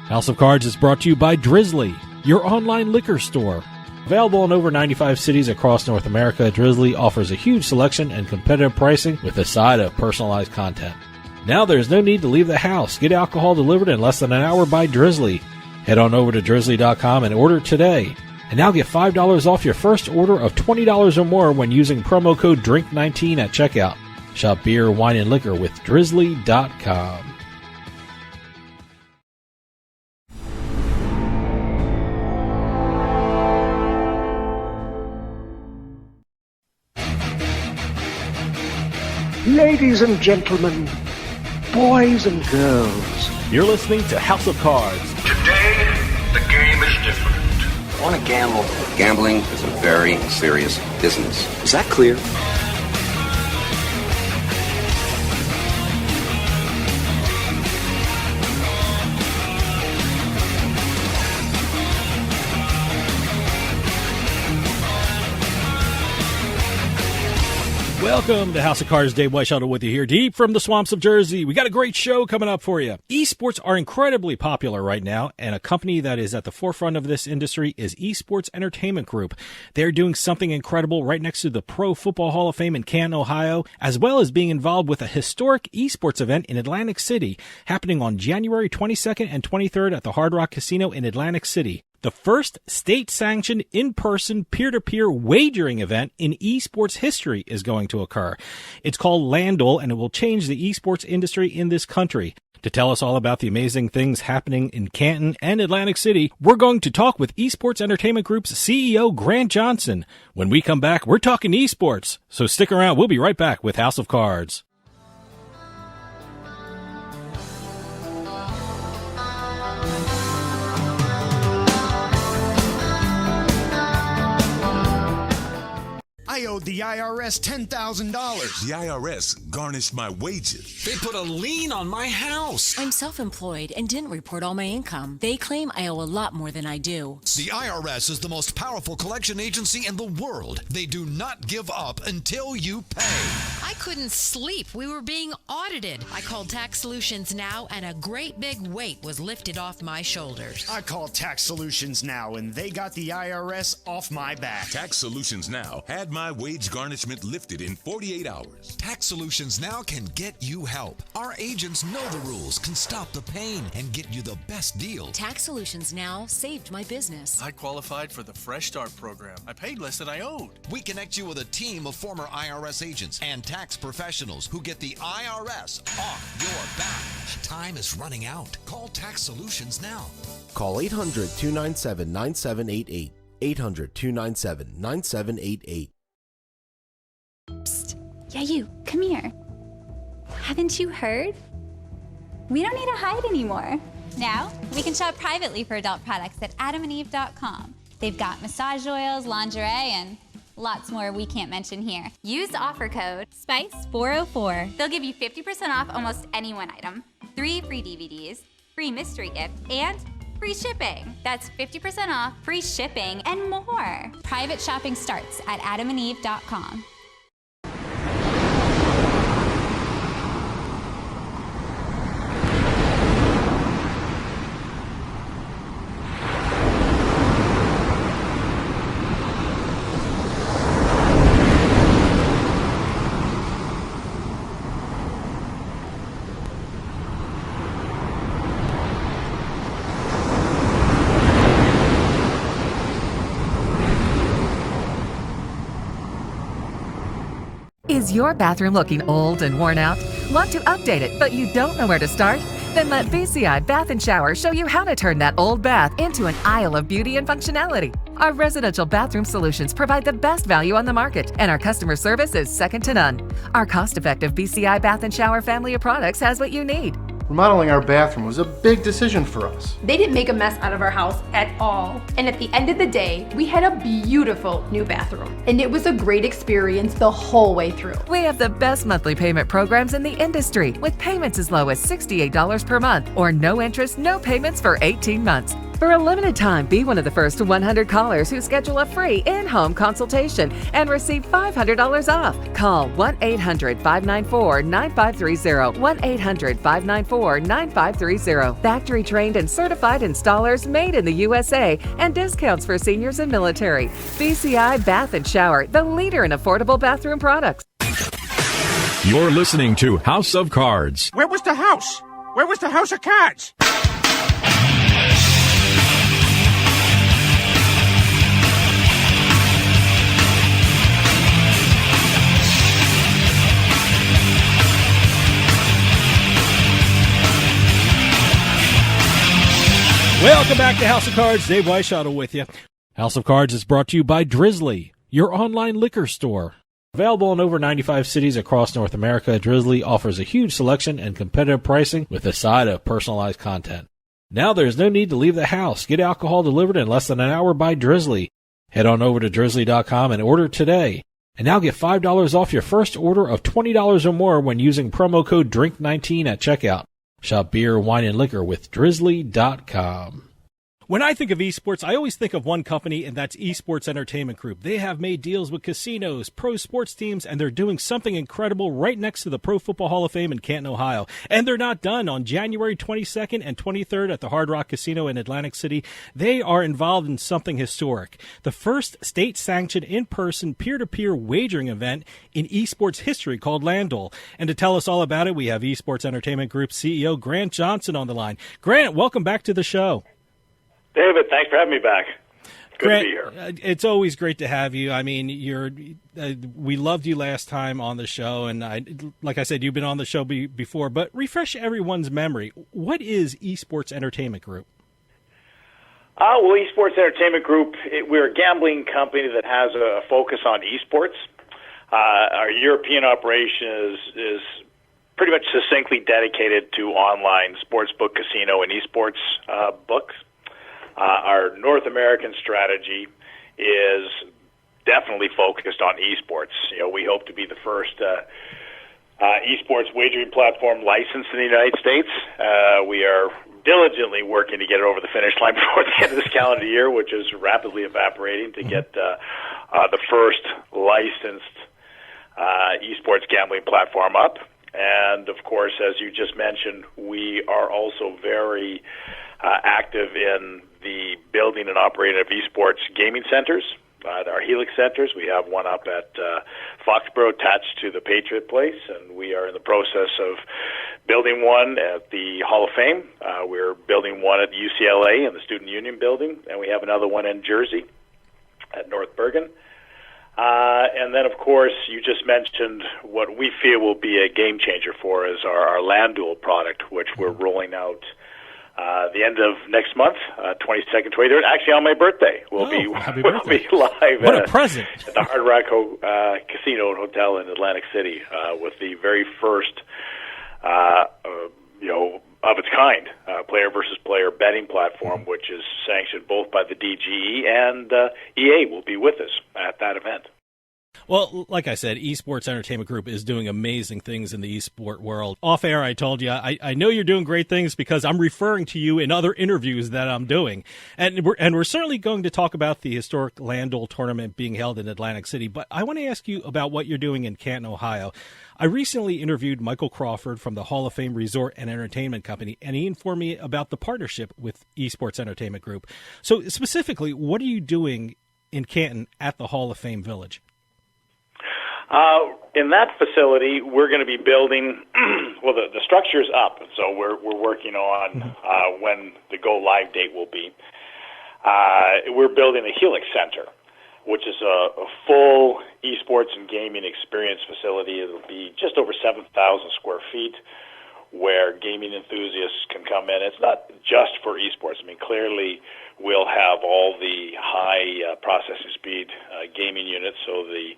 House of Cards is brought to you by Drizzly, your online liquor store. Available in over 95 cities across North America, Drizzly offers a huge selection and competitive pricing with a side of personalized content. Now there's no need to leave the house. Get alcohol delivered in less than an hour by Drizzly. Head on over to drizzly.com and order today. And now get $5 off your first order of $20 or more when using promo code DRINK19 at checkout. Shop beer, wine, and liquor with drizzly.com. Ladies and gentlemen, boys and girls, You're listening to House of Cards. Today, the game is different. I want to gamble. Gambling is a very serious business. Is that clear? Welcome to House of Cards. Dave Weishaupt with you here, deep from the swamps of Jersey. We got a great show coming up for you. Esports are incredibly popular right now, and a company that is at the forefront of this industry is Esports Entertainment Group. They're doing something incredible right next to the Pro Football Hall of Fame in Canton, Ohio, as well as being involved with a historic esports event in Atlantic City, happening on January 22nd and 23rd at the Hard Rock Casino in Atlantic City. The first state-sanctioned, in-person, peer-to-peer wagering event in esports history is going to occur. It's called LANDuel, and it will change the esports industry in this country. To tell us all about the amazing things happening in Canton and Atlantic City, we're going to talk with Esports Entertainment Group's CEO, Grant Johnson. When we come back, we're talking esports. So stick around. We'll be right back with House of Cards. I owed the IRS $10,000. The IRS garnished my wages. They put a lien on my house. I'm self-employed and didn't report all my income. They claim I owe a lot more than I do. The IRS is the most powerful collection agency in the world. They do not give up until you pay. I couldn't sleep. We were being audited. I called Tax Solutions Now, and a great big weight was lifted off my shoulders. I called Tax Solutions Now, and they got the IRS off my back. Tax Solutions Now had my wage garnishment lifted in 48 hours. Tax Solutions Now can get you help. Our agents know the rules, can stop the pain, and get you the best deal. Tax Solutions Now saved my business. I qualified for the Fresh Start program. I paid less than I owed. We connect you with a team of former IRS agents and tax professionals who get the IRS off your back. Time is running out. Call Tax Solutions now. Call 800-297-9788. 800-297-9788. Psst. Yeah, you. Come here. Haven't you heard? We don't need to hide anymore. Now, we can shop privately for adult products at adamandeve.com. They've got massage oils, lingerie, and lots more we can't mention here. Use the offer code SPICE404. They'll give you 50% off almost any one item, 3 free DVDs, free mystery gift, and free shipping. That's 50% off, free shipping, and more. Private shopping starts at adamandeve.com. Is your bathroom looking old and worn out? Want to update it, but you don't know where to start? Then let BCI Bath & Shower show you how to turn that old bath into an aisle of beauty and functionality. Our residential bathroom solutions provide the best value on the market, and our customer service is second to none. Our cost-effective BCI Bath & Shower family of products has what you need. Remodeling our bathroom was a big decision for us. They didn't make a mess out of our house at all. And at the end of the day, we had a beautiful new bathroom. And it was a great experience the whole way through. We have the best monthly payment programs in the industry, with payments as low as $68 per month or no interest, no payments for 18 months. For a limited time, be one of the first 100 callers who schedule a free in-home consultation and receive $500 off. Call 1-800-594-9530. 1-800-594-9530. Factory trained and certified installers made in the USA and discounts for seniors and military. BCI Bath and Shower, the leader in affordable bathroom products. You're listening to House of Cards. Where was the house? Where was the House of Cards? Welcome back to House of Cards. Dave Weishottle with you. House of Cards is brought to you by Drizzly, your online liquor store. Available in over 95 cities across North America, Drizzly offers a huge selection and competitive pricing with a side of personalized content. Now there's no need to leave the house. Get alcohol delivered in less than an hour by Drizzly. Head on over to drizzly.com and order today. And now get $5 off your first order of $20 or more when using promo code DRINK19 at checkout. Shop beer, wine, and liquor with drizzly.com. When I think of esports, I always think of one company, and that's Esports Entertainment Group. They have made deals with casinos, pro sports teams, and they're doing something incredible right next to the Pro Football Hall of Fame in Canton, Ohio. And they're not done. On January 22nd and 23rd at the Hard Rock Casino in Atlantic City, they are involved in something historic. The first state-sanctioned in-person peer-to-peer wagering event in esports history called LANDuel. And to tell us all about it, we have Esports Entertainment Group CEO Grant Johnson on the line. Grant, welcome back to the show. David, thanks for having me back. Good Grant, to be here. It's always great to have you. I mean, we loved you last time on the show, and like I said, you've been on the show before. But refresh everyone's memory. What is Esports Entertainment Group? Well, Esports Entertainment Group, we're a gambling company that has a focus on esports. Our European operation is pretty much succinctly dedicated to online sportsbook, casino, and esports books. Our North American strategy is definitely focused on esports. You know, we hope to be the first esports wagering platform licensed in the United States. We are diligently working to get it over the finish line before the end of this calendar year, which is rapidly evaporating, to get the first licensed esports gambling platform up. And, of course, as you just mentioned, we are also very active in the building and operating of esports gaming centers. Our Helix centers, we have one up at Foxborough attached to the Patriot Place, and we are in the process of building one at the Hall of Fame. We're building one at UCLA in the Student Union building, and we have another one in Jersey at North Bergen. And then, of course, you just mentioned what we feel will be a game changer for us, our LANDuel product, which we're rolling out the end of next month, 22nd, 23rd. Actually, on my birthday, we'll be live. What a present! At the Hard Rock Casino and Hotel in Atlantic City with the very first, of its kind, player versus player betting platform, which is sanctioned both by the DGE and EA will be with us at that event. Well, like I said, Esports Entertainment Group is doing amazing things in the esport world. Off air, I told you, I know you're doing great things because I'm referring to you in other interviews that I'm doing. And we're certainly going to talk about the historic LANDuel tournament being held in Atlantic City. But I want to ask you about what you're doing in Canton, Ohio. I recently interviewed Michael Crawford from the Hall of Fame Resort and Entertainment Company, and he informed me about the partnership with Esports Entertainment Group. So specifically, what are you doing in Canton at the Hall of Fame Village? In that facility, we're going to be building, well, the structure's up, so we're working on when the go-live date will be. We're building a Helix Center, which is a full esports and gaming experience facility. It'll be just over 7,000 square feet where gaming enthusiasts can come in. It's not just for esports. I mean, clearly we'll have all the high processing speed gaming units, so the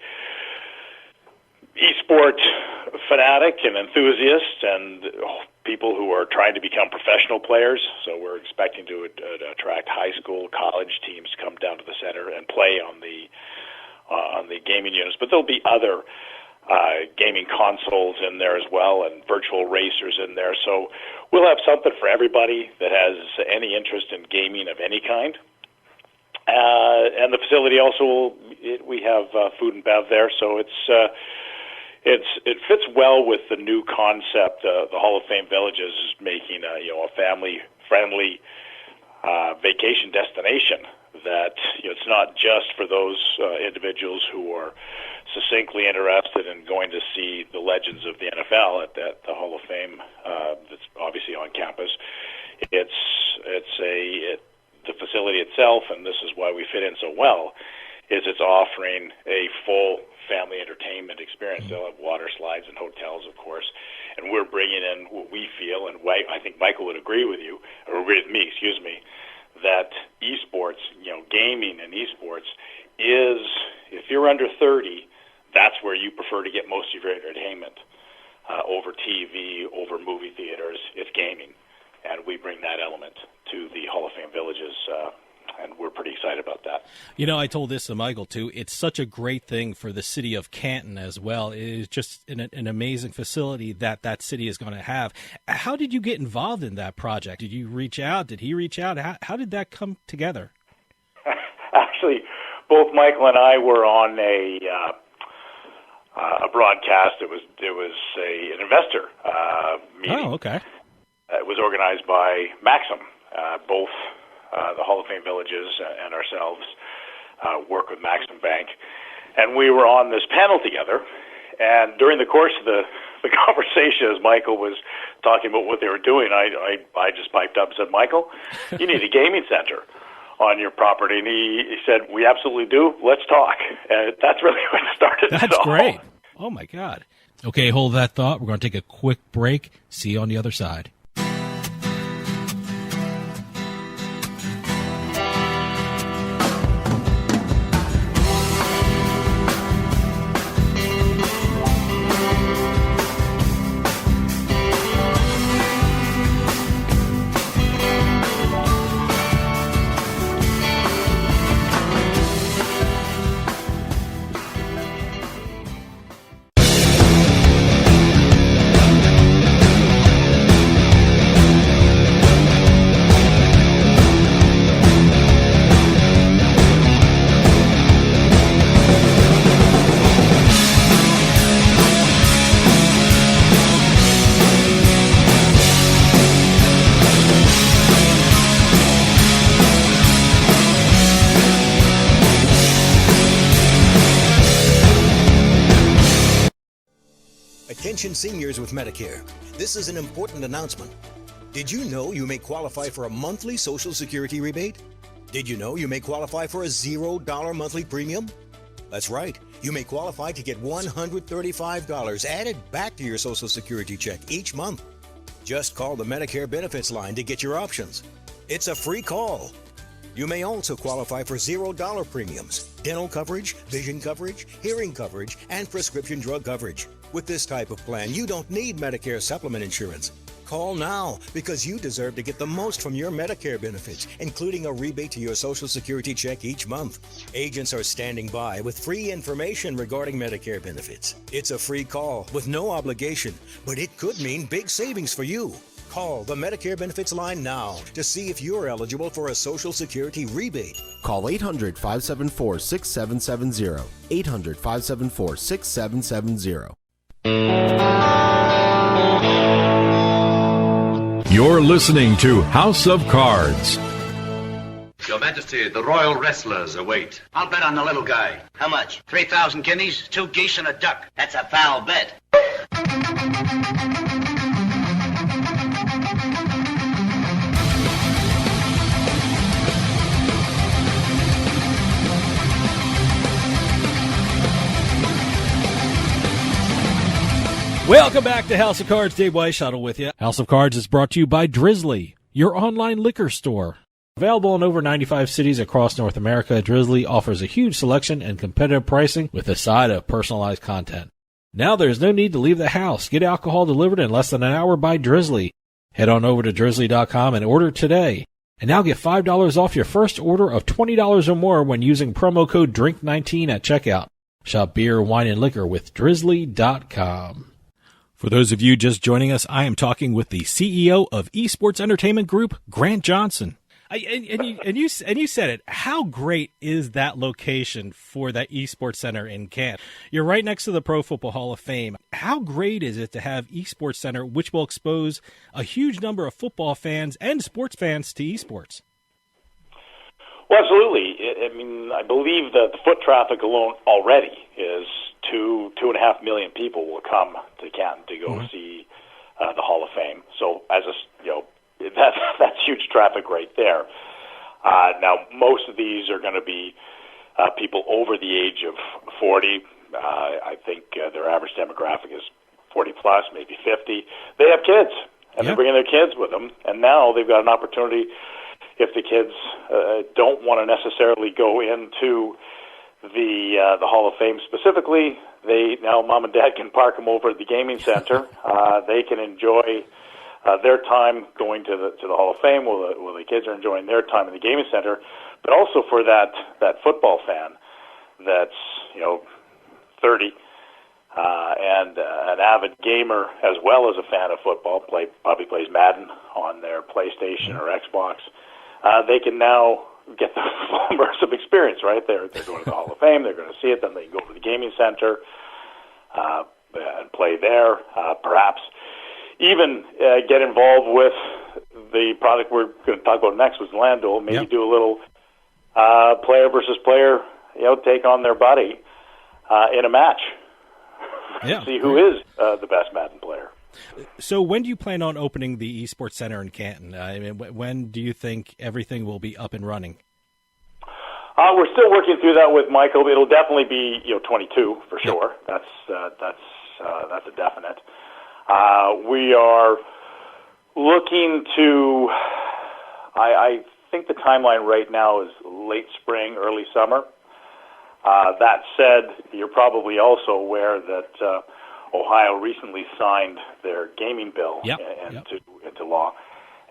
esport fanatic and enthusiast and people who are trying to become professional players. So we're expecting to attract high school, college teams to come down to the center and play on the gaming units. But there'll be other gaming consoles in there as well, and virtual racers in there. So we'll have something for everybody that has any any interest in gaming of any kind. And the facility also, we have food and bev there, so it fits well with the new concept. The Hall of Fame Villages is making a family-friendly vacation destination. That it's not just for those individuals who are succinctly interested in going to see the legends of the NFL at the Hall of Fame that's obviously on campus. It's the facility itself, and this is why we fit in so well, is it's offering a full family entertainment experience. They'll have water slides and hotels, of course, and we're bringing in what we feel, and I think Michael would agree with you, or with me, excuse me, that esports, gaming and esports is, if you're under 30, that's where you prefer to get most of your entertainment. Over TV, over movie theaters, it's gaming. And we bring that element to the Hall of Fame Villages, and we're pretty excited about that. I told this to Michael, too. It's such a great thing for the city of Canton as well. It is just an amazing facility that city is going to have. How did you get involved in that project? Did you reach out? Did he reach out? How did that come together? Actually, both Michael and I were on a broadcast. It was an investor meeting. Oh, okay. It was organized by Maxim. Both the Hall of Fame Villages and ourselves work with Maxim Bank. And we were on this panel together. And during the course of the conversation, as Michael was talking about what they were doing, I just piped up and said, Michael, you need a gaming center on your property. And he said, we absolutely do. Let's talk. And that's really what started it all. That's great. Oh, my God. Okay, hold that thought. We're going to take a quick break. See you on the other side. Attention seniors with Medicare. This is an important announcement. Did you know you may qualify for a monthly Social Security rebate? Did you know you may qualify for a $0 monthly premium? That's right. You may qualify to get $135 added back to your Social Security check each month. Just call the Medicare benefits line to get your options. It's a free call. You may also qualify for $0 premiums, dental coverage, vision coverage, hearing coverage, and prescription drug coverage. With this type of plan, you don't need Medicare supplement insurance. Call now because you deserve to get the most from your Medicare benefits, including a rebate to your Social Security check each month. Agents are standing by with free information regarding Medicare benefits. It's a free call with no obligation, but it could mean big savings for you. Call the Medicare benefits line now to see if you're eligible for a Social Security rebate. Call 800-574-6770. 800-574-6770. You're listening to House of Cards. Your Majesty, the royal wrestlers await. I'll bet on the little guy. How much? 3,000 guineas, 2 geese, and a duck. That's a foul bet. Welcome back to House of Cards. Dave Weishuttle with you. House of Cards is brought to you by Drizzly, your online liquor store. Available in over 95 cities across North America, Drizzly offers a huge selection and competitive pricing with a side of personalized content. Now there's no need to leave the house. Get alcohol delivered in less than an hour by Drizzly. Head on over to drizzly.com and order today. And now get $5 off your first order of $20 or more when using promo code DRINK19 at checkout. Shop beer, wine, and liquor with drizzly.com. For those of you just joining us, I am talking with the CEO of Esports Entertainment Group, Grant Johnson. And you said it. How great is that location for that Esports Center in Canton? You're right next to the Pro Football Hall of Fame. How great is it to have Esports Center, which will expose a huge number of football fans and sports fans to esports? Well, absolutely. I believe that the foot traffic alone already is 2.5 million people will come to Canton to go see the Hall of Fame. So that's huge traffic right there. Now, most of these are going to be people over the age of 40. I think their average demographic is 40 plus, maybe 50. They have kids, and they're bringing their kids with them. And now they've got an opportunity. If the kids don't want to necessarily go into the Hall of Fame specifically, now mom and dad can park them over at the gaming center. They can enjoy their time going to the Hall of Fame while the kids are enjoying their time in the gaming center. But also for that football fan that's 30 and an avid gamer as well as a fan of football, probably plays Madden on their PlayStation or Xbox. They can now get the full immersive experience, right? They're going to the Hall of Fame, they're going to see it, then they can go to the gaming center and play there, perhaps even get involved with the product we're going to talk about next, was LANDuel, maybe do a little player versus player, take on their buddy in a match. See who is the best Madden player. So when do you plan on opening the Esports Center in Canton? When do you think everything will be up and running? We're still working through that with Michael. It'll definitely be 22 for sure. That's a definite. We are looking to. I think the timeline right now is late spring, early summer. That said, you're probably also aware that Ohio recently signed their gaming bill into law,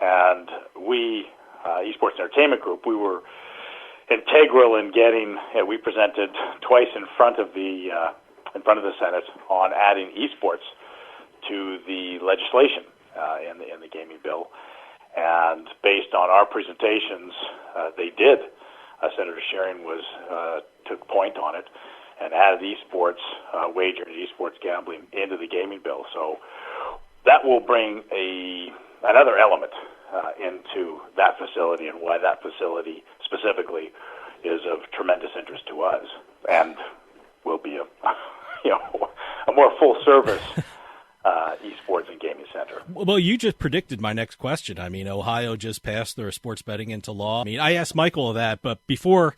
and we, Esports Entertainment Group, we were integral in getting. We presented twice in front of the Senate on adding esports to the legislation in the gaming bill, and based on our presentations, they did. Senator Sharon took point on it and added esports wagering, esports gambling into the gaming bill. So that will bring another element into that facility, and why that facility specifically is of tremendous interest to us, and will be a more full service esports and gaming center. Well, you just predicted my next question. Ohio just passed their sports betting into law. I asked Michael that, but before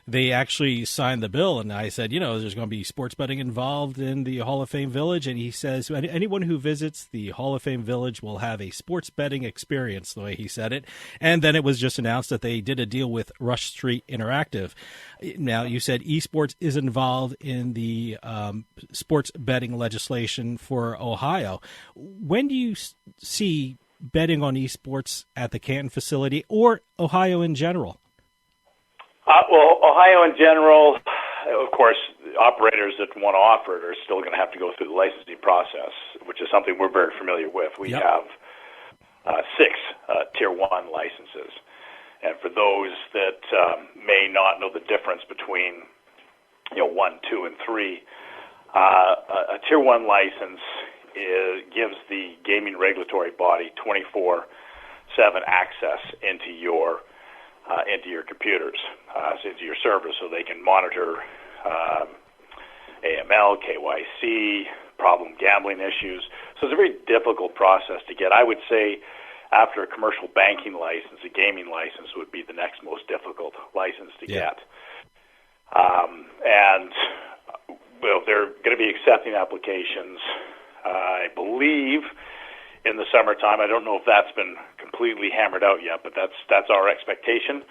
they actually signed the bill, and I said, there's going to be sports betting involved in the Hall of Fame Village, and he says anyone who visits the Hall of Fame Village will have a sports betting experience, the way he said it. And then it was just announced that they did a deal with Rush Street Interactive. Now, you said esports is involved in the sports betting legislation for Ohio. When do you see betting on esports at the Canton facility or Ohio in general? Well, Ohio in general, of course, operators that want to offer it are still going to have to go through the licensing process, which is something we're very familiar with. We have 6 Tier 1 licenses. And for those that may not know the difference between 1, 2, and 3, a Tier 1 license gives the gaming regulatory body 24/7 access into your computers, into your servers, so they can monitor AML, KYC, problem gambling issues. So it's a very difficult process to get. I would say after a commercial banking license, a gaming license would be the next most difficult license to get. And they're going to be accepting applications, I believe, in the summertime. I don't know if that's been completely hammered out yet, but that's our expectation.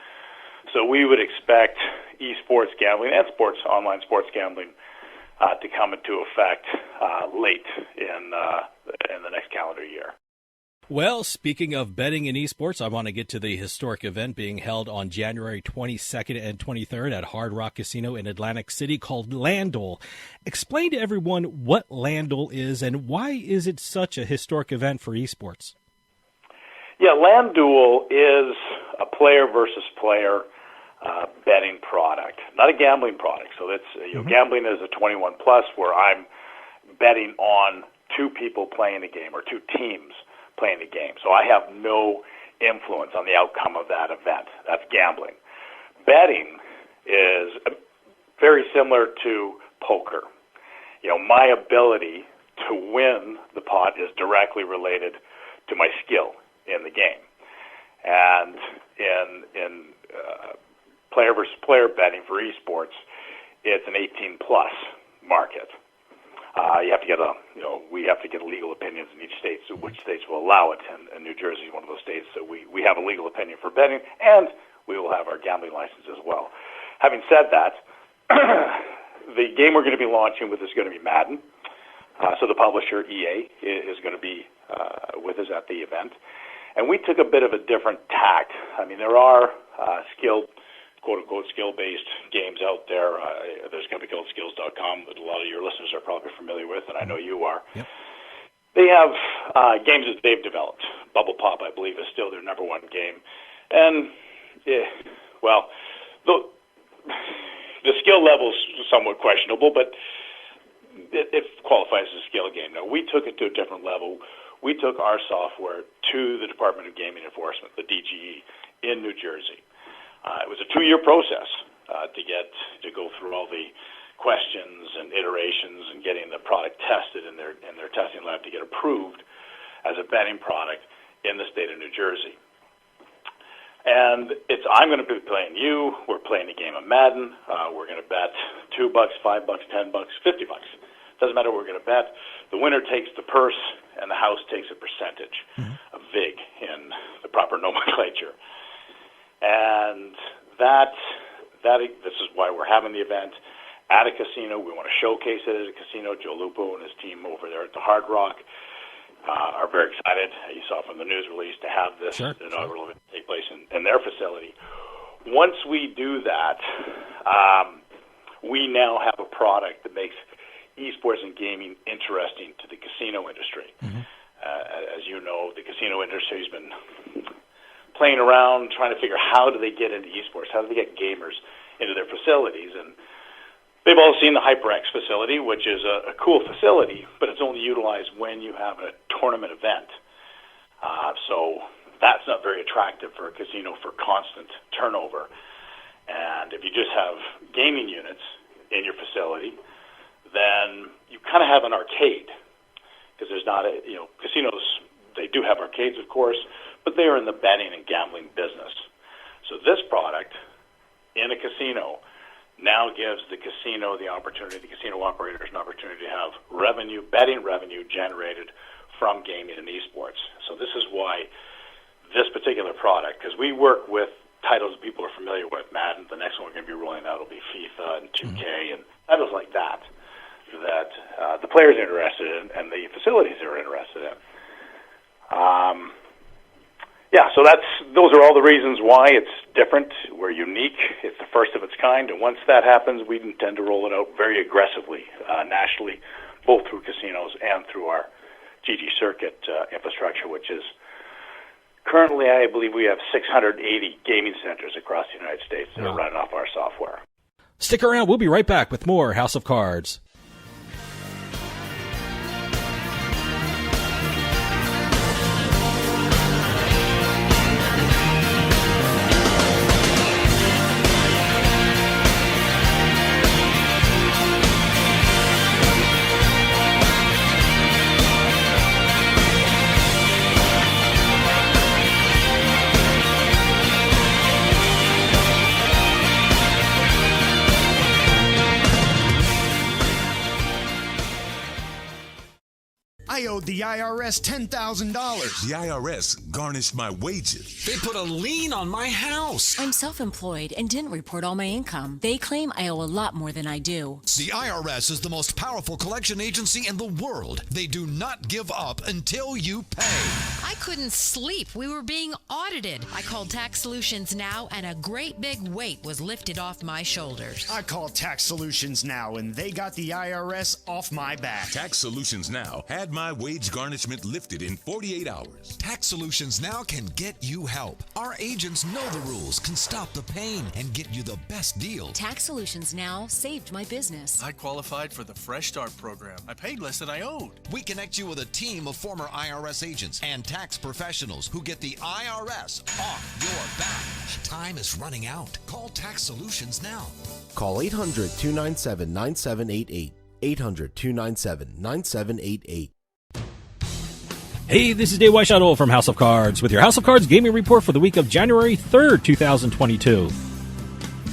So we would expect esports gambling and online sports gambling to come into effect late in the next calendar year. Well, speaking of betting in esports, I want to get to the historic event being held on January 22nd and 23rd at Hard Rock Casino in Atlantic City called LANDuel. Explain to everyone what LANDuel is and why is it such a historic event for esports? Yeah, LANDuel is a player versus player betting product, not a gambling product. So that's gambling is a 21 plus, where I'm betting on two people playing a game or two teams playing the game. So I have no influence on the outcome of that event. That's gambling. Betting is very similar to poker. My ability to win the pot is directly related to my skill in the game. And in player versus player betting for esports, it's an 18 plus market. You have to get we have to get legal opinions in each state, so which states will allow it. And New Jersey is one of those states that we have a legal opinion for betting, and we will have our gambling license as well. Having said that, the game we're going to be launching with is going to be Madden. So the publisher, EA, is going to be with us at the event. And we took a bit of a different tact. I mean, there are quote-unquote skill-based games out there. There's a company called Skills.com that a lot of your listeners are probably familiar with, and I know you are. Yep. They have games that they've developed. Bubble Pop, I believe, is still their number one game. And, the skill level is somewhat questionable, but it qualifies as a skill game. Now, we took it to a different level. We took our software to the Department of Gaming Enforcement, the DGE, in New Jersey. It was a 2-year process to go through all the questions and iterations and getting the product tested in their testing lab to get approved as a betting product in the state of New Jersey. And I'm going to be playing you. We're playing a game of Madden. We're going to bet $2, $5, $10, $50. Doesn't matter what we're going to bet. The winner takes the purse, and the house takes a percentage, a VIG in the proper nomenclature. And this is why we're having the event at a casino. We want to showcase it at a casino. Joe Lupo and his team over there at the Hard Rock are very excited. You saw from the news release to have this inaugural event take place in their facility. Once we do that, we now have a product that makes esports and gaming interesting to the casino industry. As you know, the casino industry has been playing around, trying to figure how do they get into esports, how do they get gamers into their facilities. And they've all seen the HyperX facility, which is a cool facility, but it's only utilized when you have a tournament event. So that's not very attractive for a casino for constant turnover. And if you just have gaming units in your facility, then you kind of have an arcade, because there's not casinos, they do have arcades, of course, but they are in the betting and gambling business. So this product in a casino now gives the casino the opportunity, the casino operators an opportunity to have revenue, betting revenue generated from gaming and esports. So this is why this particular product, because we work with titles that people are familiar with, Madden, the next one we're going to be rolling out will be FIFA and 2K and titles like that the players are interested in and the facilities are interested in. So those are all the reasons why it's different. We're unique. It's the first of its kind, and once that happens, we intend to roll it out very aggressively nationally, both through casinos and through our GG Circuit infrastructure, which is currently, I believe we have 680 gaming centers across the United States that are running off our software. Stick around. We'll be right back with more House of Cards. I owed the IRS $10,000. The IRS garnished my wages. They put a lien on my house. I'm self-employed and didn't report all my income. They claim I owe a lot more than I do. The IRS is the most powerful collection agency in the world. They do not give up until you pay. I couldn't sleep. We were being audited. I called Tax Solutions Now, and a great big weight was lifted off my shoulders. I called Tax Solutions Now, and they got the IRS off my back. Tax Solutions Now had my wage garnishment lifted in 48 hours. Tax Solutions Now can get you help. Our agents know the rules, can stop the pain, and get you the best deal. Tax Solutions Now saved my business. I qualified for the Fresh Start program. I paid less than I owed. We connect you with a team of former IRS agents and tax professionals who get the IRS off your back. Time is running out. Call Tax Solutions now. Call 800-297-9788. 800-297-9788. Hey, this is Dave Weishaupt from House of Cards with your House of Cards gaming report for the week of January 3rd, 2022.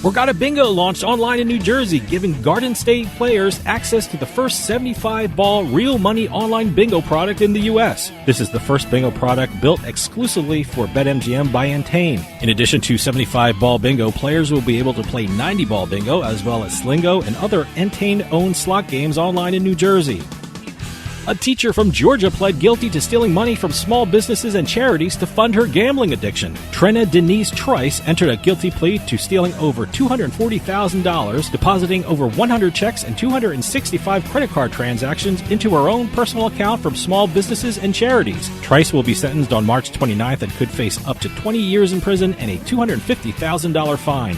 Borgata Bingo launched online in New Jersey, giving Garden State players access to the first 75-ball real money online bingo product in the U.S. This is the first bingo product built exclusively for BetMGM by Entain. In addition to 75-ball bingo, players will be able to play 90-ball bingo as well as Slingo and other Entain-owned slot games online in New Jersey. A teacher from Georgia pled guilty to stealing money from small businesses and charities to fund her gambling addiction. Trina Denise Trice entered a guilty plea to stealing over $240,000, depositing over 100 checks and 265 credit card transactions into her own personal account from small businesses and charities. Trice will be sentenced on March 29th and could face up to 20 years in prison and a $250,000 fine.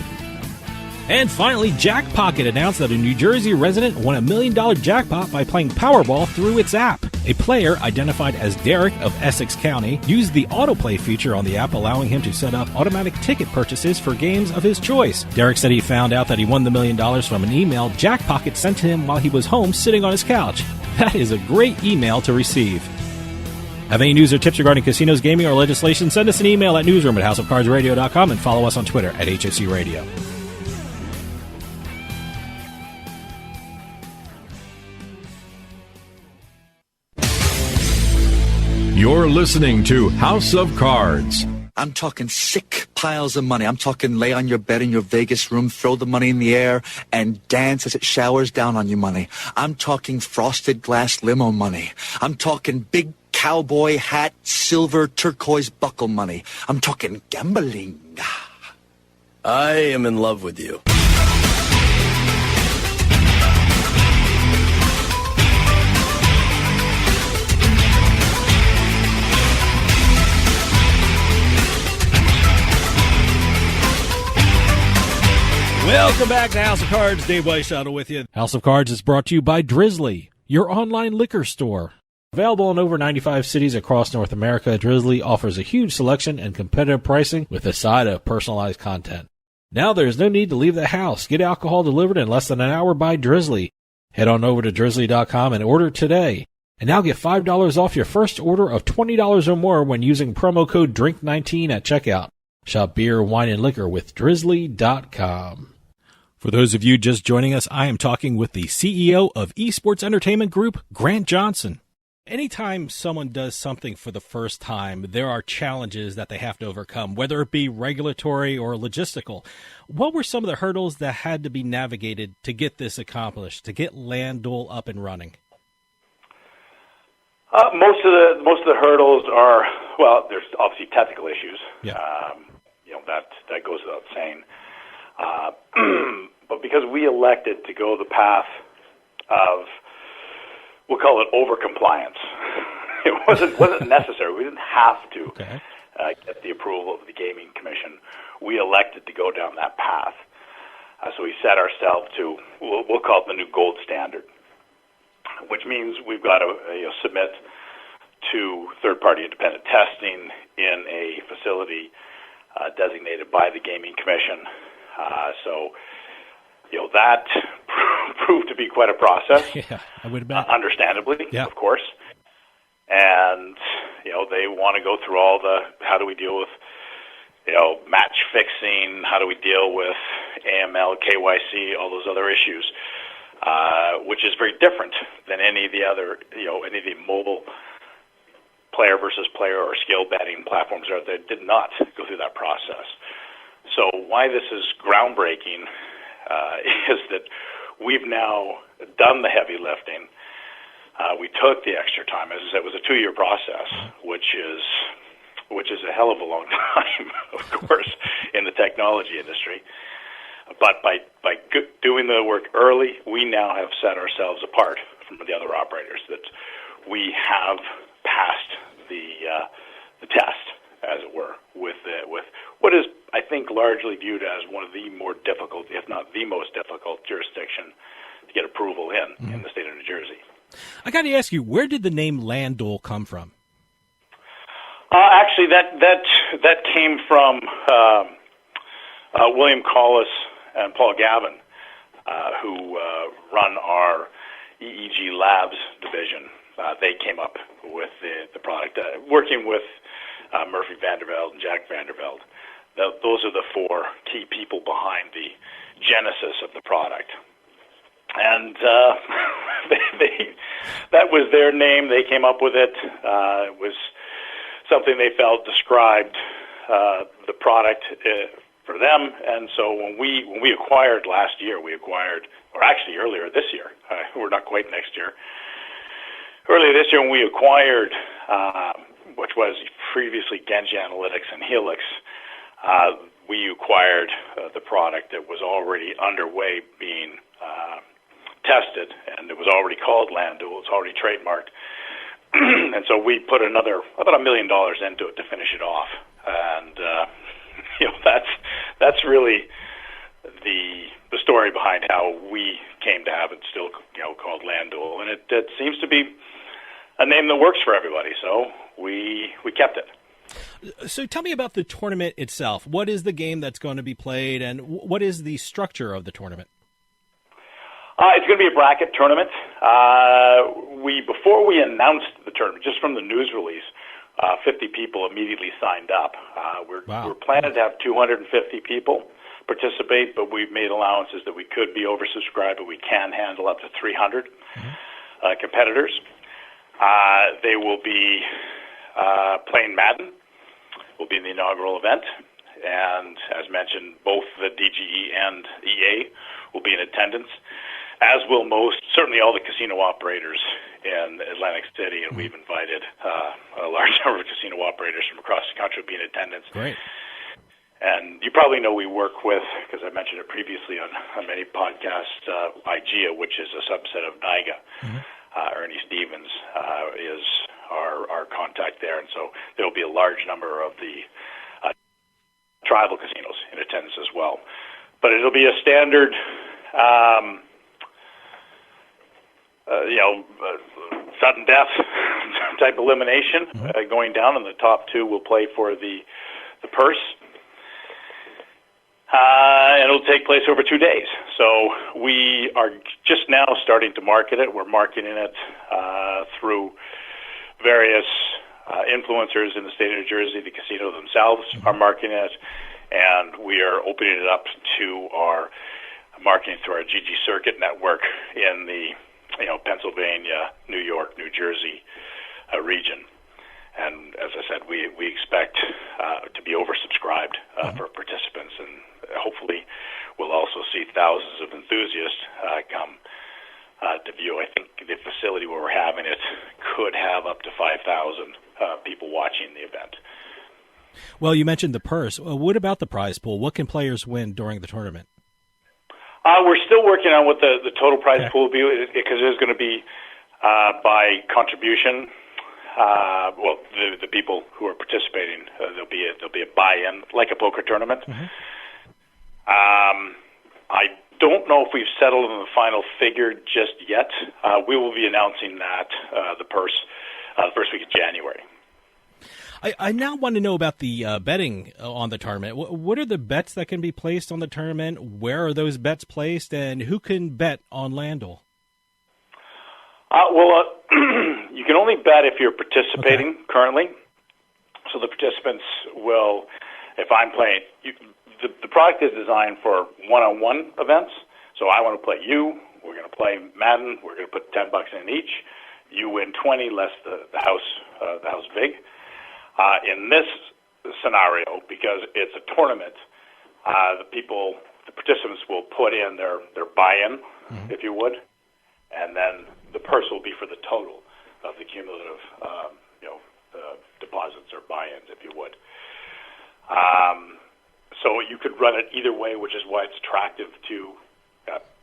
And finally, Jackpocket announced that a New Jersey resident won $1 million jackpot by playing Powerball through its app. A player identified as Derek of Essex County used the autoplay feature on the app, allowing him to set up automatic ticket purchases for games of his choice. Derek said he found out that he won the $1 million from an email Jackpocket sent to him while he was home sitting on his couch. That is a great email to receive. Have any news or tips regarding casinos, gaming, or legislation? Send us an email at newsroom@houseofcardsradio.com and follow us on Twitter at HOC Radio. You're listening to House of Cards. I'm talking sick piles of money. I'm talking lay on your bed in your Vegas room, throw the money in the air, and dance as it showers down on you money. I'm talking frosted glass limo money. I'm talking big cowboy hat, silver turquoise buckle money. I'm talking gambling. I am in love with you. Welcome back to House of Cards. Dave Weishaupt with you. House of Cards is brought to you by Drizzly, your online liquor store. Available in over 95 cities across North America, Drizzly offers a huge selection and competitive pricing with a side of personalized content. Now there's no need to leave the house. Get alcohol delivered in less than an hour by Drizzly. Head on over to drizzly.com and order today. And now get $5 off your first order of $20 or more when using promo code DRINK19 at checkout. Shop beer, wine, and liquor with drizzly.com. For those of you just joining us, I am talking with the CEO of Esports Entertainment Group, Grant Johnson. Anytime someone does something for the first time, there are challenges that they have to overcome, whether it be regulatory or logistical. What were some of the hurdles that had to be navigated to get this accomplished, to get LANDuel up and running? Most of the hurdles are, well, there's obviously technical issues. Yeah. That goes without saying. But because we elected to go the path of, we'll call it over-compliance, it wasn't necessary. We didn't have to get the approval of the Gaming Commission. We elected to go down that path. So we set ourselves to, we'll call it the new gold standard, which means we've got to submit to third-party independent testing in a facility designated by the Gaming Commission. That proved to be quite a process. Yeah, I would imagine. Understandably, of course. And, they want to go through all how do we deal with, match fixing, how do we deal with AML, KYC, all those other issues. which is very different than any of the other, any of the mobile player versus player or skill betting platforms out there did not go through that process. So why this is groundbreaking is that we've now done the heavy lifting. We took the extra time. As I said, it was a 2-year process, which is a hell of a long time, of course, in the technology industry. But by doing the work early, we now have set ourselves apart from the other operators, that we have passed the test, as it were, with what is, I think, largely viewed as one of the more difficult, if not the most difficult jurisdiction to get approval in the state of New Jersey. I got to ask you, where did the name LANDuel come from? Actually, that came from William Collis and Paul Gavin, who run our EEG Labs division. They came up with the product, working with Murphy Vandervelde and Jack Vandervelde. Those are the 4 key people behind the genesis of the product. And that was their name. They came up with it. It was something they felt described the product for them. And so when we acquired last year, or actually earlier this year, we're not quite next year. Earlier this year when we acquired, which was previously Genji Analytics and Helix, we acquired the product that was already underway being tested, and it was already called LANDuel. It's already trademarked. And so we put about $1 million into it to finish it off. And, that's really the story behind how we came to have it still, called LANDuel. And it seems to be a name that works for everybody, so we kept it. So tell me about the tournament itself. What is the game that's going to be played, and what is the structure of the tournament? It's going to be a bracket tournament. Before we announced the tournament, just from the news release, 50 people immediately signed up. We're planning to have 250 people participate, but we've made allowances that we could be oversubscribed, but we can handle up to 300 competitors. They will be playing Madden. Will be in the inaugural event, and as mentioned, both the DGE and EA will be in attendance, as will certainly all the casino operators in Atlantic City, and we've invited a large number of casino operators from across the country to be in attendance. Great. And you probably know we work with, because I mentioned it previously on many podcasts, IGEA, which is a subset of NIGA. Ernie Stevens is our contact there, and so there will be a large number of the tribal casinos in attendance as well. But it'll be a standard, sudden death type elimination going down, and the top 2 will play for the purse. And it'll take place over 2 days. So we are just now starting to market it. We're marketing it through various influencers in the state of New Jersey. The casino themselves are marketing it, and we are opening it up to our marketing through our GG Circuit network in the Pennsylvania, New York, New Jersey region. And as I said, we expect to be oversubscribed for participants, and hopefully we'll also see thousands of enthusiasts come to view. I think the facility where we're having it could have up to 5,000 people watching the event. Well, you mentioned the purse. What about the prize pool? What can players win during the tournament? We're still working on what the total prize pool will be, because it is going to be by contribution. The people who are participating, there'll be a buy-in, like a poker tournament. I don't know if we've settled on the final figure just yet. We will be announcing that the purse the first week of January. I now want to know about the betting on the tournament. What are the bets that can be placed on the tournament? Where are those bets placed, and who can bet on LANDuel? You can only bet if you're participating currently. So the participants will, if I'm playing, the product is designed for one-on-one events. So I want to play you, we're going to play Madden. We're going to put $10 in each. You win 20 less the house vig. In this scenario, because it's a tournament, the participants will put in their buy-in, if you would, and then the purse will be for the total of the cumulative deposits or buy-ins, if you would. So you could run it either way, which is why it's attractive to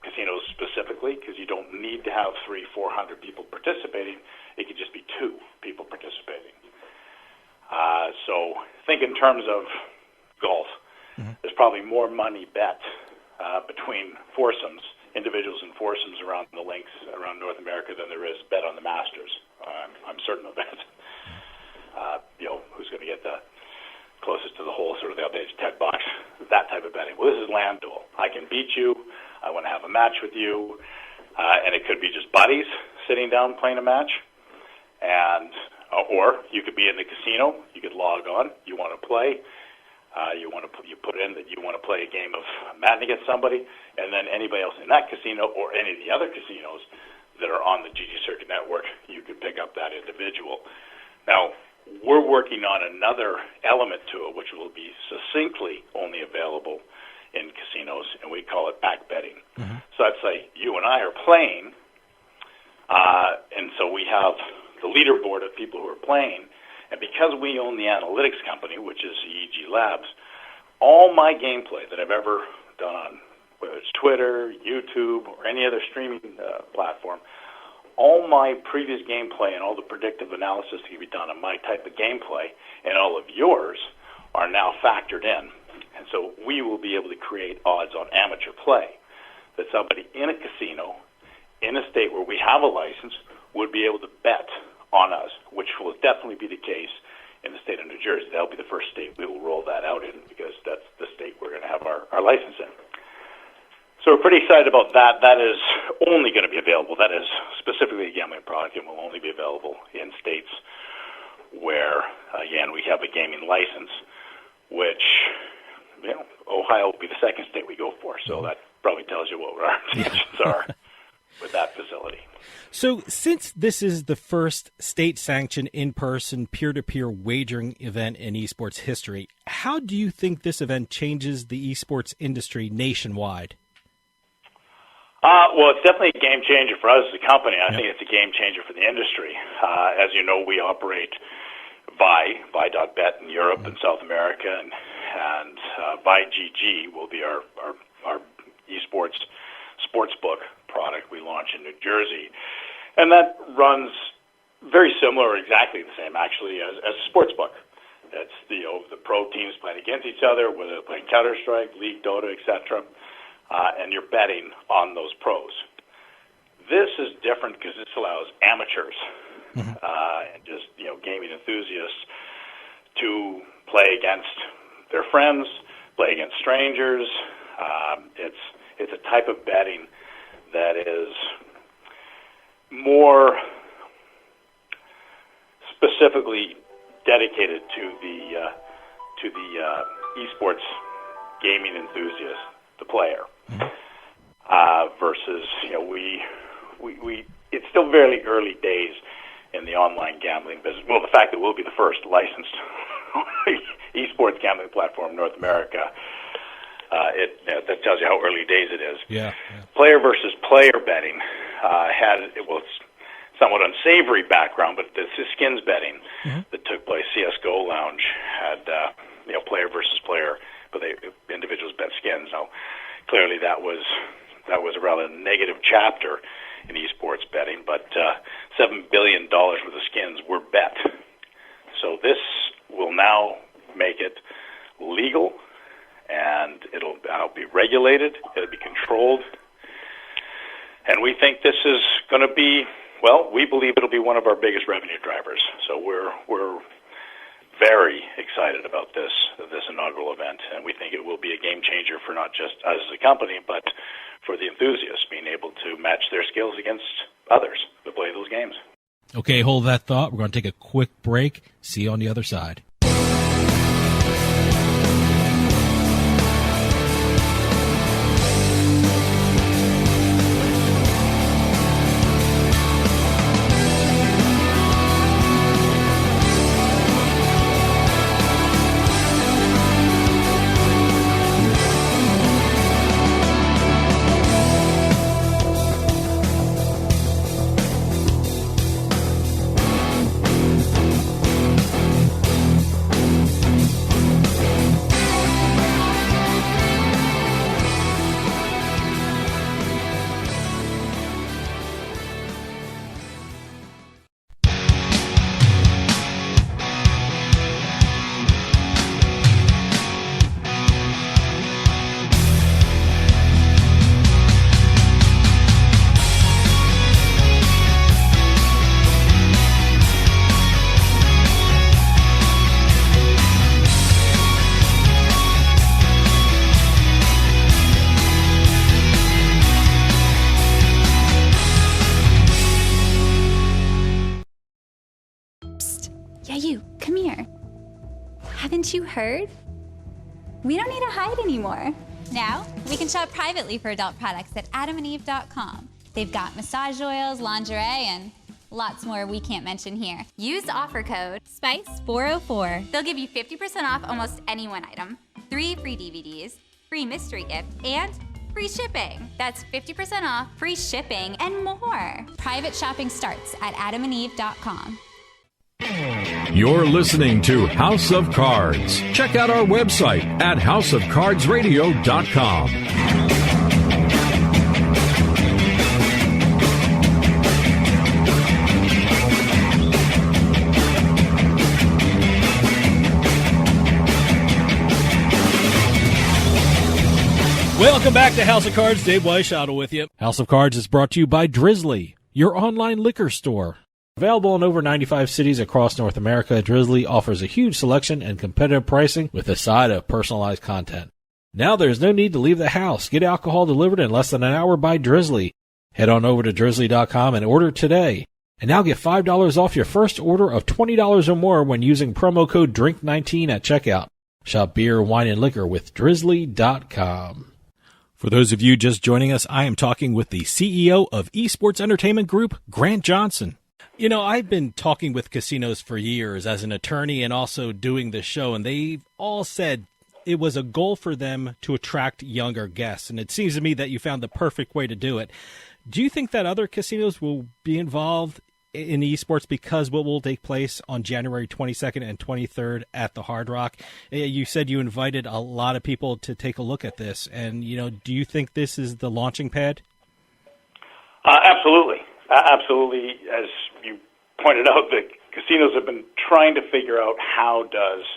casinos specifically, because you don't need to have 300-400 people participating. It could just be 2 people participating. So think in terms of golf. There's probably more money bet between foursomes, individuals and foursomes around the links around North America than there is bet on the Masters. I'm certain of that. Who's going to get the closest to the hole, sort of the updated $10, that type of betting. Well, this is LANDuel. I can beat you. I want to have a match with you. And it could be just buddies sitting down playing a match. Or you could be in the casino. You could log on. You want to play. You put in that you want to play a game of Madden against somebody, and then anybody else in that casino or any of the other casinos that are on the GG Circuit Network, you could pick up that individual. Now, we're working on another element to it, which will be succinctly only available in casinos, and we call it back betting. So I'd say you and I are playing, and so we have the leaderboard of people who are playing, and because we own the analytics company, which is EEG Labs, all my gameplay that I've ever done on, whether it's Twitter, YouTube, or any other streaming platform, all my previous gameplay and all the predictive analysis that can be done on my type of gameplay and all of yours are now factored in. And so we will be able to create odds on amateur play that somebody in a casino, in a state where we have a license, would be able to bet on us, which will definitely be the case in the state of New Jersey. That'll be the first state we will roll that out in, because that's the state we're going to have our license in. So we're pretty excited about that. That is only going to be available. That is specifically a gambling product and will only be available in states where, again, we have a gaming license, which, Ohio will be the second state we go for. So that probably tells you what our intentions are with that facility. So since this is the first state-sanctioned in-person peer-to-peer wagering event in esports history, how do you think this event changes the esports industry nationwide? Well, it's definitely a game changer for us as a company. I think it's a game changer for the industry. As you know, we operate Vi.bet in Europe and South America, and ViGG will be our esports sportsbook product we launch in New Jersey. And that runs very similar, exactly the same, actually, as a sportsbook. It's the pro teams playing against each other, whether they're playing Counter-Strike, League, Dota, etc., and you're betting on those pros. This is different because this allows amateurs and just gaming enthusiasts to play against their friends, play against strangers. It's a type of betting that is more specifically dedicated to the esports gaming enthusiast, the player, versus we it's still very early days in the online gambling business. Well, the fact that we'll be the first licensed esports gambling platform in North America, that tells you how early days it is. Yeah. Player versus player betting it's somewhat unsavory background, but this is skins betting that took place. CS:GO Lounge had player versus player, but individuals bet skins. Now, clearly that was a rather negative chapter in esports betting, but $7 billion worth of skins were bet. So this will now make it legal, and it'll now be regulated, it'll be controlled, and we think this is going to be, we believe it'll be one of our biggest revenue drivers. So we're very excited about this inaugural event, and we think it will be a game changer for not just us as a company, but for the enthusiasts being able to match their skills against others that play those games. Okay, hold that thought. We're going to take a quick break. See you on the other side. heard? We don't need to hide anymore. Now, we can shop privately for adult products at adamandeve.com. They've got massage oils, lingerie, and lots more we can't mention here. Use offer code SPICE404. They'll give you 50% off almost any one item, 3 free DVDs, free mystery gift, and free shipping. That's 50% off, free shipping, and more. Private shopping starts at adamandeve.com. You're listening to House of Cards. Check out our website at houseofcardsradio.com. Welcome back to House of Cards. Dave Weishaupt with you. House of Cards is brought to you by Drizzly, your online liquor store. Available in over 95 cities across North America, Drizzly offers a huge selection and competitive pricing with a side of personalized content. Now there's no need to leave the house. Get alcohol delivered in less than an hour by Drizzly. Head on over to drizzly.com and order today. And now get $5 off your first order of $20 or more when using promo code DRINK19 at checkout. Shop beer, wine, and liquor with drizzly.com. For those of you just joining us, I am talking with the CEO of Esports Entertainment Group, Grant Johnson. You know, I've been talking with casinos for years as an attorney and also doing this show, and they've all said it was a goal for them to attract younger guests, and it seems to me that you found the perfect way to do it. Do you think that other casinos will be involved in esports because what will take place on January 22nd and 23rd at the Hard Rock? You said you invited a lot of people to take a look at this, and, you know, do you think this is the launching pad? Absolutely. Absolutely. As you pointed out, the casinos have been trying to figure out how does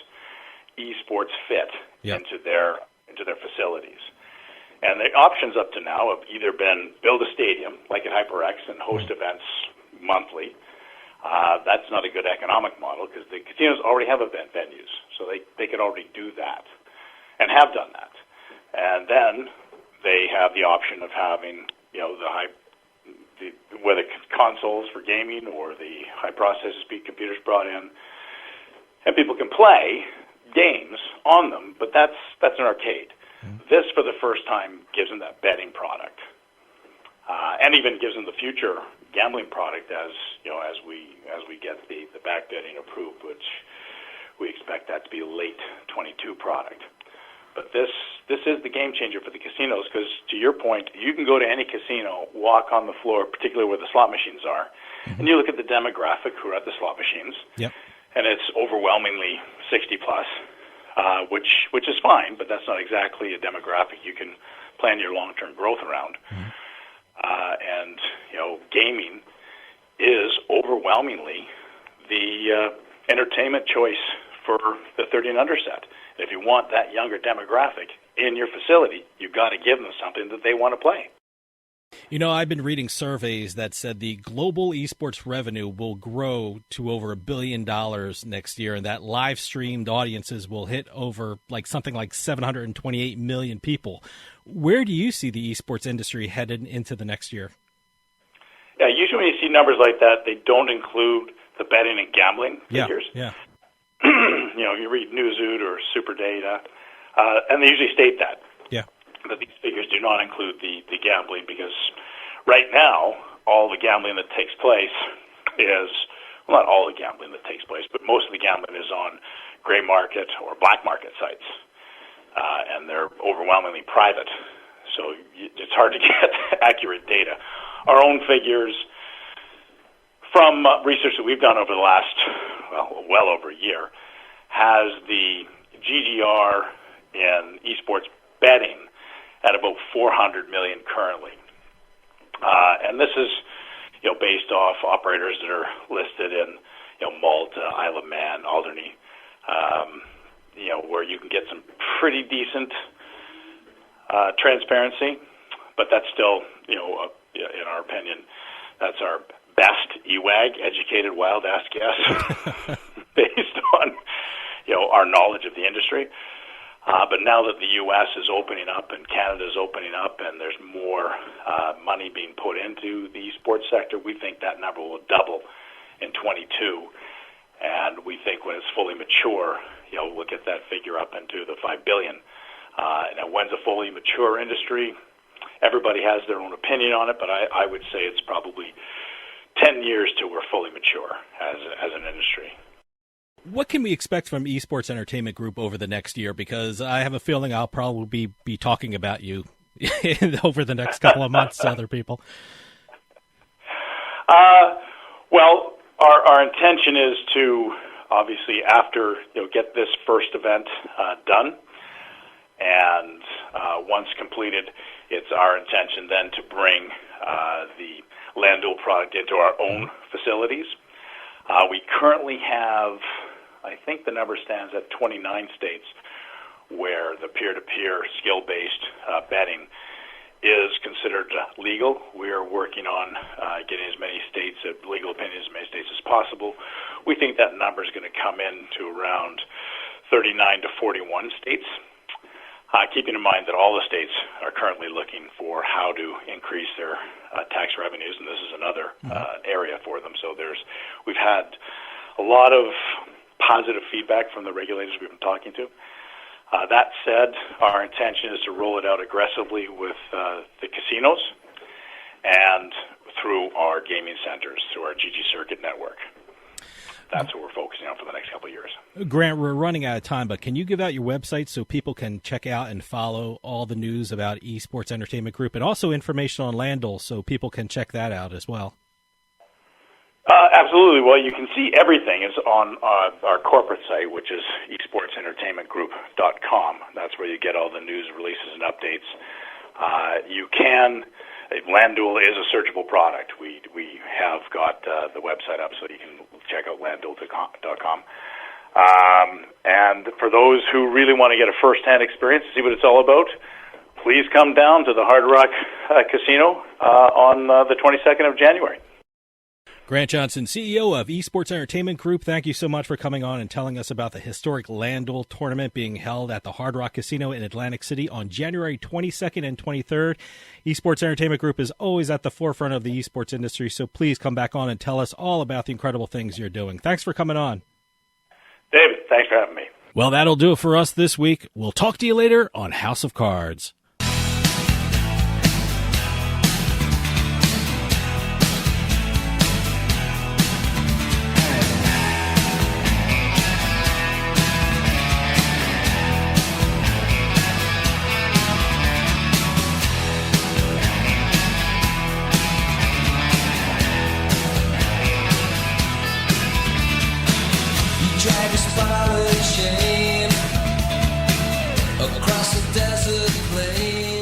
esports fit into their facilities. And the options up to now have either been build a stadium, like at HyperX, and host events monthly. That's not a good economic model because the casinos already have event venues, so they could already do that and have done that. And then they have the option of having, you know, whether consoles for gaming or the high processor speed computers brought in, and people can play games on them, but that's an arcade. This, for the first time, gives them that betting product, and even gives them the future gambling product as we get the back betting approved, which we expect that to be a late 22 product. But this is the game changer for the casinos because, to your point, you can go to any casino, walk on the floor, particularly where the slot machines are, and you look at the demographic who are at the slot machines, and it's overwhelmingly 60 plus, which is fine, but that's not exactly a demographic you can plan your long-term growth around. And, you know, gaming is overwhelmingly the entertainment choice for the 30 and under set. If you want that younger demographic in your facility, you've got to give them something that they want to play. You know, I've been reading surveys that said the global esports revenue will grow to over $1 billion next year, and that live-streamed audiences will hit over something like 728 million people. Where do you see the esports industry headed into the next year? Yeah, usually when you see numbers like that, they don't include the betting and gambling figures. Yeah. You know, you read Newzoot or Super Data, and they usually state that. Yeah. But these figures do not include the gambling because right now, all the gambling that takes place is, well, not all the gambling that takes place, but most of the gambling is on gray market or black market sites, and they're overwhelmingly private. So it's hard to get accurate data. Our own figures from research that we've done over the last, well over a year, has the GGR in esports betting at about 400 million currently. And this is, you know, based off operators that are listed in, you know, Malta, Isle of Man, Alderney, you know, where you can get some pretty decent transparency, but that's still, you know, in our opinion, that's our best EWAG, educated wild ass guess, based on, you know, our knowledge of the industry. But now that the U.S. is opening up and Canada is opening up and there's more money being put into the esports sector, we think that number will double in 22. And we think when it's fully mature, we'll get that figure up into the $5 billion. Now, when's a fully mature industry? Everybody has their own opinion on it, but I would say it's probably 10 years till we're fully mature as an industry. What can we expect from Esports Entertainment Group over the next year? Because I have a feeling I'll probably be talking about you over the next couple of months to other people. Well, our intention is to obviously after get this first event done, and once completed, it's our intention then to bring the LANDuel product into our own facilities. We currently have, I think the number stands at 29 states where the peer-to-peer skill-based betting is considered legal. We are working on getting as many states, legal opinions, as many states as possible. We think that number is going to come in to around 39 to 41 states. Keeping in mind that all the states are currently looking for how to increase their tax revenues, and this is another area for them. So we've had a lot of positive feedback from the regulators we've been talking to. That said, our intention is to roll it out aggressively with the casinos and through our gaming centers, through our GG Circuit network. That's what we're focusing on for the next couple of years. Grant, we're running out of time, but can you give out your website so people can check out and follow all the news about Esports Entertainment Group, and also information on LANDuel so people can check that out as well? Absolutely. Well, you can see everything is on our corporate site, which is esportsentertainmentgroup.com. That's where you get all the news releases and updates. LANDuel is a searchable product. We have got the website up so you can check out LANDuel.com. And for those who really want to get a first-hand experience to see what it's all about, please come down to the Hard Rock Casino on the 22nd of January. Grant Johnson, CEO of Esports Entertainment Group, thank you so much for coming on and telling us about the historic LANDuel tournament being held at the Hard Rock Casino in Atlantic City on January 22nd and 23rd. Esports Entertainment Group is always at the forefront of the esports industry, so please come back on and tell us all about the incredible things you're doing. Thanks for coming on. David, thanks for having me. Well, that'll do it for us this week. We'll talk to you later on House of Cards. Across the desert plain.